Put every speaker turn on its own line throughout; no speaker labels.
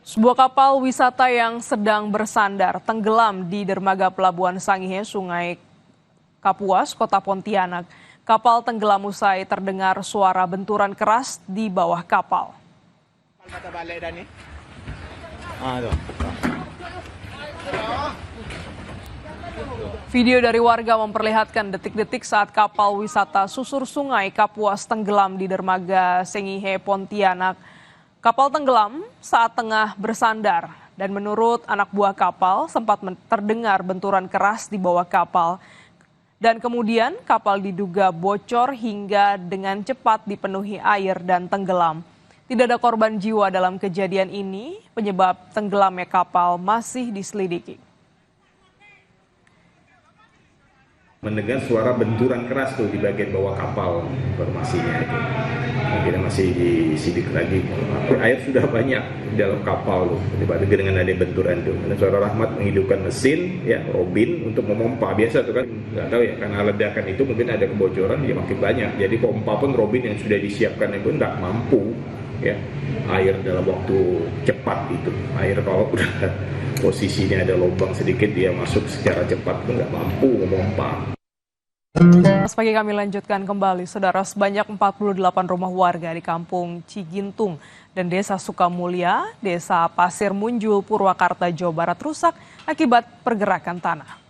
Sebuah kapal wisata yang sedang bersandar tenggelam di dermaga Pelabuhan Sangihe, Sungai Kapuas, Kota Pontianak. Kapal tenggelam usai terdengar suara benturan keras di bawah kapal. Video dari warga memperlihatkan detik-detik saat kapal wisata susur Sungai Kapuas tenggelam di dermaga Sangihe, Pontianak. Kapal tenggelam saat tengah bersandar dan menurut anak buah kapal sempat terdengar benturan keras di bawah kapal. Dan kemudian kapal diduga bocor hingga dengan cepat dipenuhi air dan tenggelam. Tidak ada korban jiwa dalam kejadian ini, penyebab tenggelamnya kapal masih diselidiki.
Mendengar suara benturan keras tuh di bagian bawah kapal, informasinya itu. Kita masih disidik lagi. Air sudah banyak di dalam kapal tuh. Tiba-tiba dengan ada benturan tuh. Dan suara Rahmat menghidupkan mesin, ya Robin untuk memompa. Biasa tuh kan, nggak tahu ya, karena ledakan itu mungkin ada kebocoran, ya makin banyak. Jadi pompa pun Robin yang sudah disiapkan itu nggak mampu, ya air dalam waktu cepat itu. Air kalau udah posisinya ada lubang sedikit, dia masuk secara cepat itu nggak mampu memompa.
Pagi kami lanjutkan kembali, saudara. Sebanyak 48 rumah warga di Kampung Cigintung dan Desa Sukamulya, Desa Pasir Munjul, Purwakarta, Jawa Barat rusak akibat pergerakan tanah.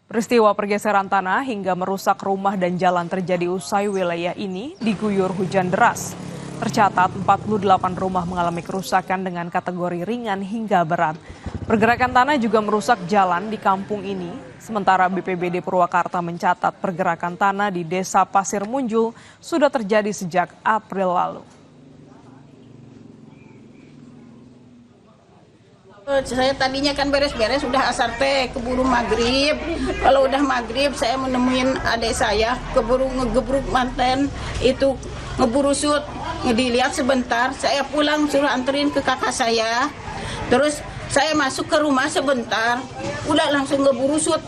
Peristiwa pergeseran tanah hingga merusak rumah dan jalan terjadi usai wilayah ini diguyur hujan deras. Tercatat 48 rumah mengalami kerusakan dengan kategori ringan hingga berat. Pergerakan tanah juga merusak jalan di kampung ini, sementara BPBD Purwakarta mencatat pergerakan tanah di Desa Pasir Munjul sudah terjadi sejak April lalu.
Saya tadinya kan beres-beres, udah asar teh, keburu maghrib. Kalau udah maghrib saya menemuin adik saya, keburu ngegebruk manten, itu ngeburu sut, ngedilihat sebentar. Saya pulang suruh anterin ke kakak saya, terus saya masuk ke rumah sebentar, udah langsung ngeburu sut.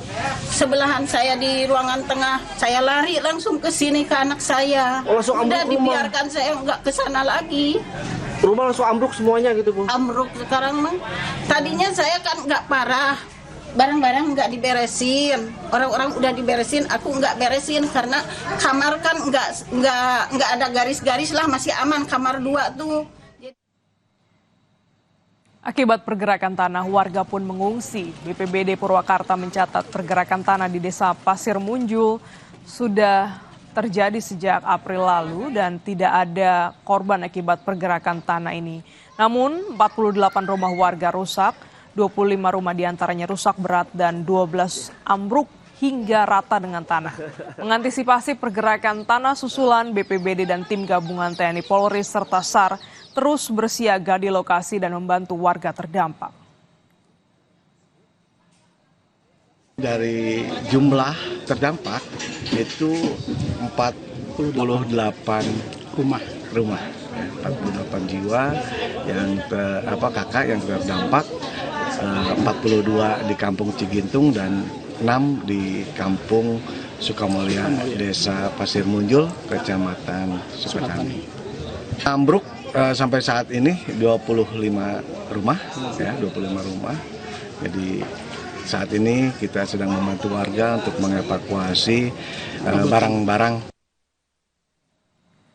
Sebelahan saya di ruangan tengah, saya lari langsung ke sini ke anak saya. Udah dibiarkan saya nggak ke sana lagi.
Rumah langsung ambruk semuanya gitu, Bu?
Ambruk sekarang, Mang. Tadinya saya kan nggak parah, barang-barang nggak diberesin. Orang-orang udah diberesin, aku nggak beresin karena kamar kan nggak ada garis-garis lah, masih aman kamar 2 tuh.
Akibat pergerakan tanah, warga pun mengungsi. BPBD Purwakarta mencatat pergerakan tanah di Desa Pasir Munjul sudah terjadi sejak April lalu dan tidak ada korban akibat pergerakan tanah ini. Namun 48 rumah warga rusak, 25 rumah diantaranya rusak berat dan 12 ambruk hingga rata dengan tanah. Mengantisipasi pergerakan tanah susulan, BPBD dan tim gabungan TNI Polri serta SAR terus bersiaga di lokasi dan membantu warga terdampak.
Dari jumlah terdampak itu 48 rumah, 48 jiwa yang kakak yang terdampak, 42 di Kampung Cigintung dan 6 di Kampung Sukamulya, Desa Pasir Munjul, Kecamatan Sukatani. Ambruk sampai saat ini 25 rumah, ya 25 rumah. Jadi saat ini kita sedang membantu warga untuk mengevakuasi barang-barang